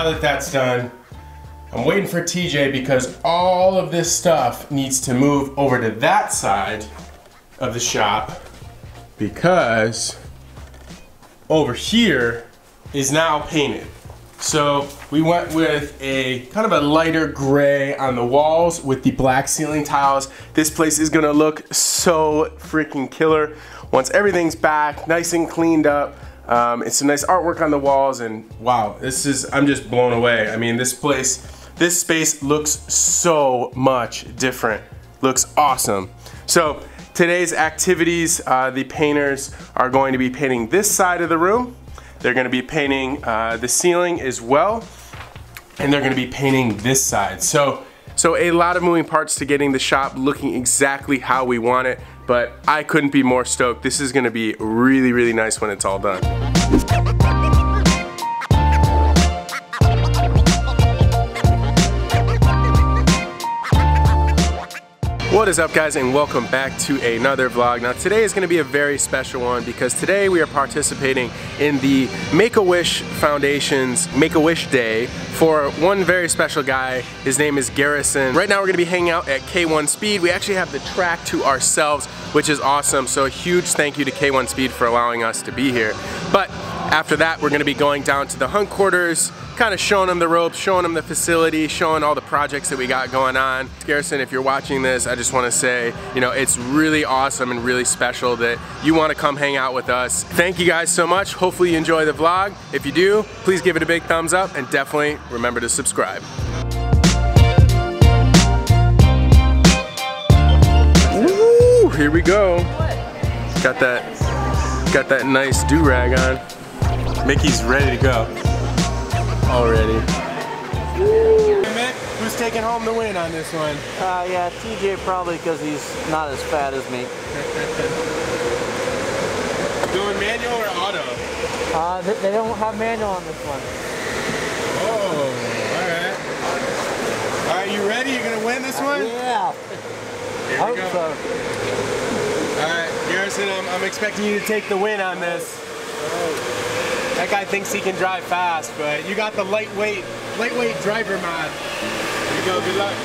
now that that's done, I'm waiting for TJ because all of this stuff needs to move over to that side of the shop because over here is now painted. So we went with a kind of a lighter gray on the walls with the black ceiling tiles. This place is gonna look so freaking killer once everything's back, nice and cleaned up. It's some nice artwork on the walls, and wow, I'm just blown away. I mean, this space looks so much different. Looks awesome. So today's activities, the painters are going to be painting this side of the room. They're going to be painting the ceiling as well, and they're going to be painting this side. So a lot of moving parts to getting the shop looking exactly how we want it, but I couldn't be more stoked. This is going to be really, really nice when it's all done. What is up, guys, and welcome back to another vlog. Now today is going to be a very special one because today we are participating in the Make-A-Wish Foundation's Make-A-Wish Day for one very special guy. His name is Garrison. Right now we're going to be hanging out at K1 Speed. We actually have the track to ourselves, which is awesome. So a huge thank you to K1 Speed for allowing us to be here. But after that, we're going to be going down to the hunt quarters, kind of showing them the ropes, showing them the facility, showing all the projects that we got going on. Garrison, if you're watching this, I just want to say, you know, it's really awesome and really special that you want to come hang out with us. Thank you guys so much. Hopefully you enjoy the vlog. If you do, please give it a big thumbs up and definitely remember to subscribe. Woo, here we go. Got that nice do-rag on. Mickey's ready to go. Already. Hey Mick, who's taking home the win on this one? Yeah, TJ probably because he's not as fat as me. Doing manual or auto? They don't have manual on this one. Oh, alright. Alright, you ready? You gonna win this one? Yeah. Here we go. So. Alright, Garrison, I'm expecting you to take the win on this. That guy thinks he can drive fast, but you got the lightweight driver mod. Here you go, good luck.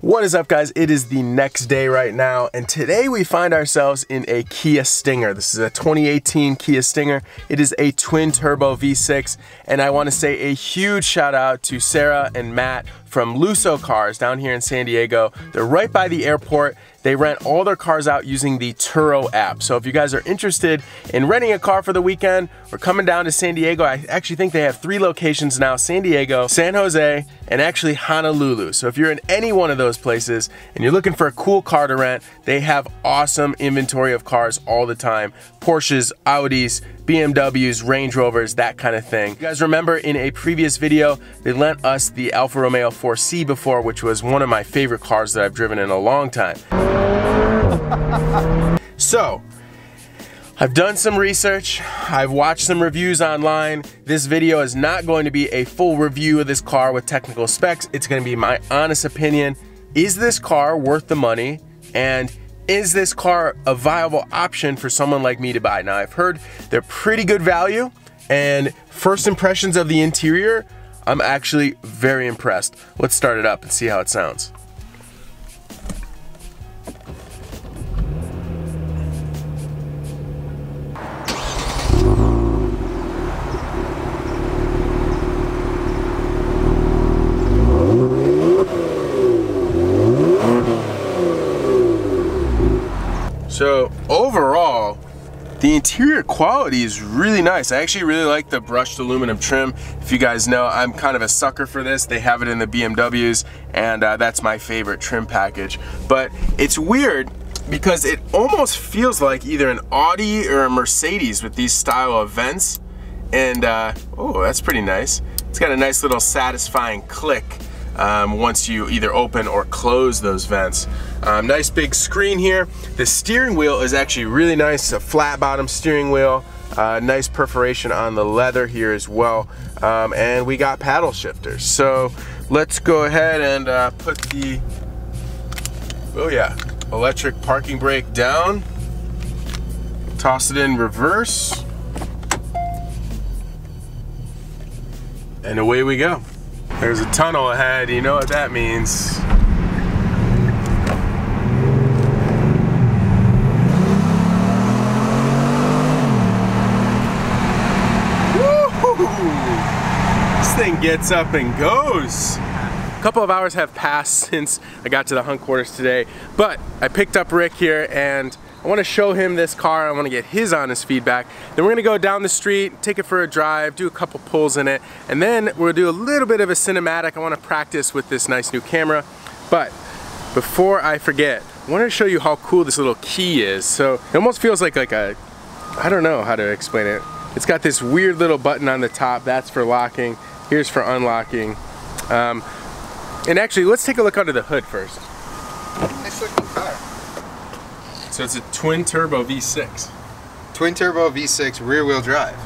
What is up, guys? It is the next day right now, and today we find ourselves in a Kia Stinger. This is a 2018 Kia Stinger. It is a twin turbo V6, and I want to say a huge shout out to Sarah and Matt from Lusso Cars down here in San Diego. They're right by the airport. They rent all their cars out using the Turo app. So if you guys are interested in renting a car for the weekend or coming down to San Diego, I actually think they have 3 locations now: San Diego, San Jose, and actually Honolulu. So if you're in any one of those places and you're looking for a cool car to rent, they have awesome inventory of cars all the time. Porsches, Audis, BMWs, Range Rovers, that kind of thing. You guys remember in a previous video, they lent us the Alfa Romeo 4C before, which was one of my favorite cars that I've driven in a long time. So, I've done some research, I've watched some reviews online. This video is not going to be a full review of this car with technical specs. It's going to be my honest opinion. Is this car worth the money? And is this car a viable option for someone like me to buy? Now, I've heard they're pretty good value, and first impressions of the interior, I'm actually very impressed. Let's start it up and see how it sounds. So overall, The interior quality is really nice. I actually really like the brushed aluminum trim. If you guys know, I'm kind of a sucker for this. They have it in the BMWs, and that's my favorite trim package. But it's weird because it almost feels like either an Audi or a Mercedes with these style of vents. And oh, that's pretty nice. It's got a nice little satisfying click once you either open or close those vents. Nice big screen here. The steering wheel is actually really nice, a flat bottom steering wheel. Nice perforation on the leather here as well. And we got paddle shifters. So let's go ahead and put the, oh yeah, electric parking brake down. Toss it in reverse. And away we go. There's a tunnel ahead, you know what that means. Woo-hoo-hoo. This thing gets up and goes. A couple of hours have passed since I got to the hunt quarters today, but I picked up Rick here and I want to show him this car. I want to get his honest feedback. Then we're going to go down the street, take it for a drive, do a couple pulls in it, and then we'll do a little bit of a cinematic. I want to practice with this nice new camera. But before I forget, I want to show you how cool this little key is. So it almost feels like a, I don't know how to explain it. It's got this weird little button on the top. That's for locking. Here's for unlocking. And actually, let's take a look under the hood first. Nice looking car. So it's a twin turbo V6. Twin turbo V6 rear wheel drive.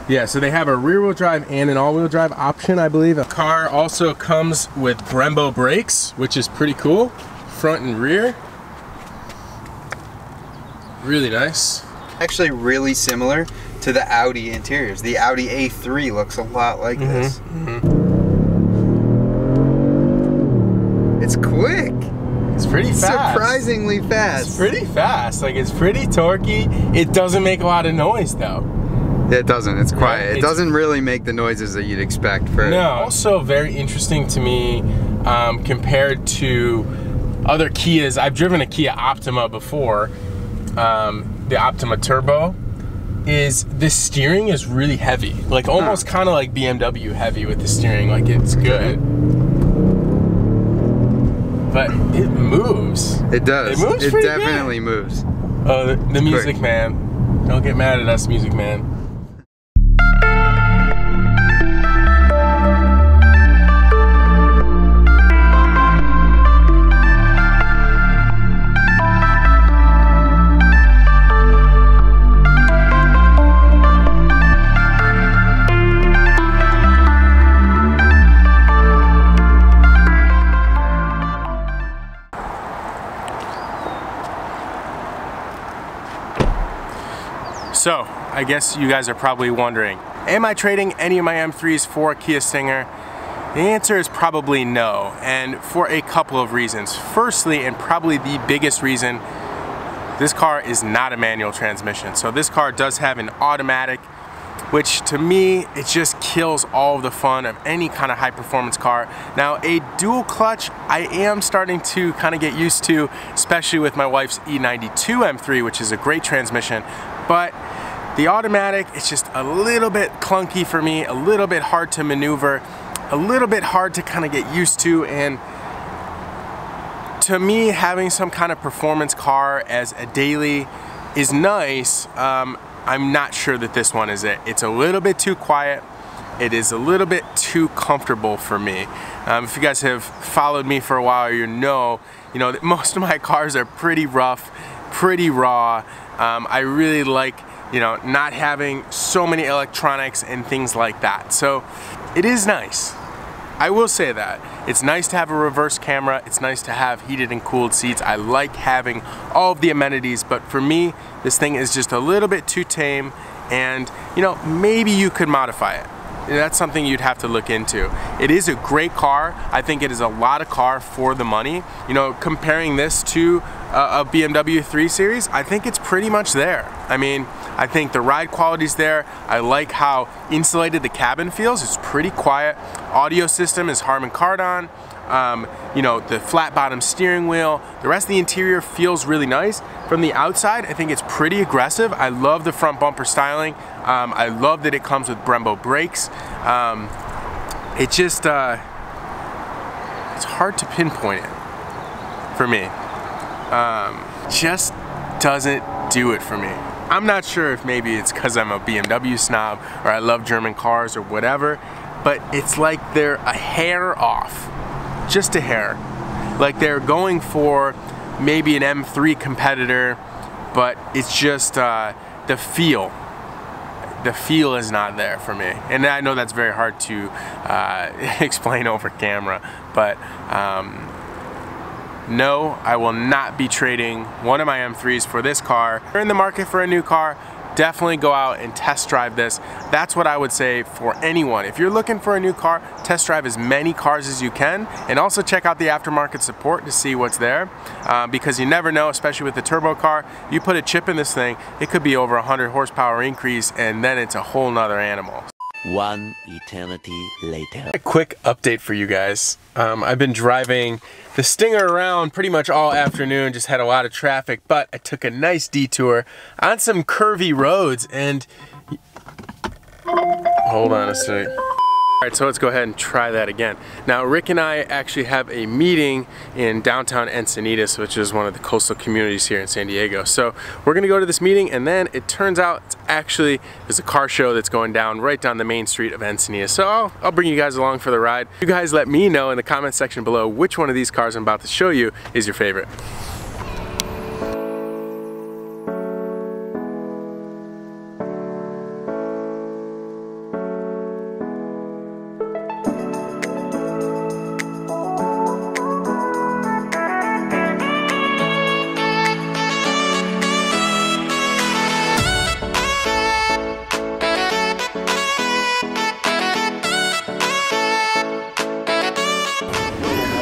Yeah, so they have a rear wheel drive and an all wheel drive option, I believe. The car also comes with Brembo brakes, which is pretty cool. Front and rear. Really nice. Actually really similar to the Audi interiors. The Audi A3 looks a lot like this. It's quick. It's pretty fast. Surprisingly fast. It's pretty fast. Like, it's pretty torquey. It doesn't make a lot of noise though. It doesn't. It's quiet. It doesn't really make the noises that you'd expect for. No. Also very interesting to me compared to other Kias. I've driven a Kia Optima before. The Optima Turbo. Is the steering is really heavy. Like almost kind of like BMW heavy with the steering. Like, it's good. But it moves. It does. It moves. It definitely moves. Oh, the music man. Don't get mad at us, music man. So, I guess you guys are probably wondering, am I trading any of my M3s for a Kia Stinger? The answer is probably no, and for a couple of reasons. Firstly, and probably the biggest reason, this car is not a manual transmission. So this car does have an automatic, which to me, it just kills all of the fun of any kind of high performance car. Now, a dual clutch, I am starting to kind of get used to, especially with my wife's E92 M3, which is a great transmission, but the automatic, it's just a little bit clunky for me, a little bit hard to maneuver, a little bit hard to kind of get used to, and to me, having some kind of performance car as a daily is nice. I'm not sure that this one is it. It's a little bit too quiet. It is a little bit too comfortable for me. If you guys have followed me for a while, you know that most of my cars are pretty rough, pretty raw. I really like, not having so many electronics and things like that. So it is nice. I will say that. It's nice to have a reverse camera. It's nice to have heated and cooled seats. I like having all of the amenities, but for me, this thing is just a little bit too tame, and maybe you could modify it. That's something you'd have to look into. It is a great car. I think it is a lot of car for the money. Comparing this to of BMW 3 Series, I think it's pretty much there. I mean, I think the ride quality's there. I like how insulated the cabin feels. It's pretty quiet. Audio system is Harman Kardon. You know, the flat bottom steering wheel. The rest of the interior feels really nice. From the outside, I think it's pretty aggressive. I love the front bumper styling. I love that it comes with Brembo brakes. It just, it's hard to pinpoint it for me. Just doesn't do it for me. I'm not sure if maybe it's because I'm a BMW snob or I love German cars or whatever, but it's like they're a hair off. Just a hair. Like they're going for maybe an M3 competitor, but it's just the feel. The feel is not there for me. And I know that's very hard to explain over camera, but no, I will not be trading one of my M3s for this car. If you're in the market for a new car, definitely go out and test drive this. That's what I would say for anyone. If you're looking for a new car, test drive as many cars as you can, and also check out the aftermarket support to see what's there, because you never know, especially with the turbo car. You put a chip in this thing, it could be over 100 horsepower increase, and then it's a whole nother animal. One eternity later. A quick update for you guys. I've been driving the Stinger around pretty much all afternoon, just had a lot of traffic, but I took a nice detour on some curvy roads and... Hold on a sec. Alright, so let's go ahead and try that again. Now, Rick and I actually have a meeting in downtown Encinitas, which is one of the coastal communities here in San Diego. So we're gonna go to this meeting, and then it turns out it's actually there's a car show that's going down right down the main street of Encinitas. So I'll bring you guys along for the ride. You guys let me know in the comment section below which one of these cars I'm about to show you is your favorite.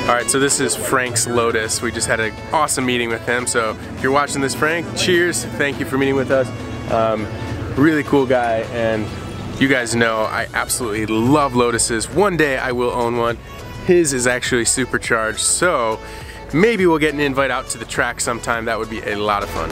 Alright, so this is Frank's Lotus. We just had an awesome meeting with him. So if you're watching this, Frank, cheers. Thank you for meeting with us. Really cool guy, and you guys know I absolutely love Lotuses. One day I will own one. His is actually supercharged, so maybe we'll get an invite out to the track sometime. That would be a lot of fun.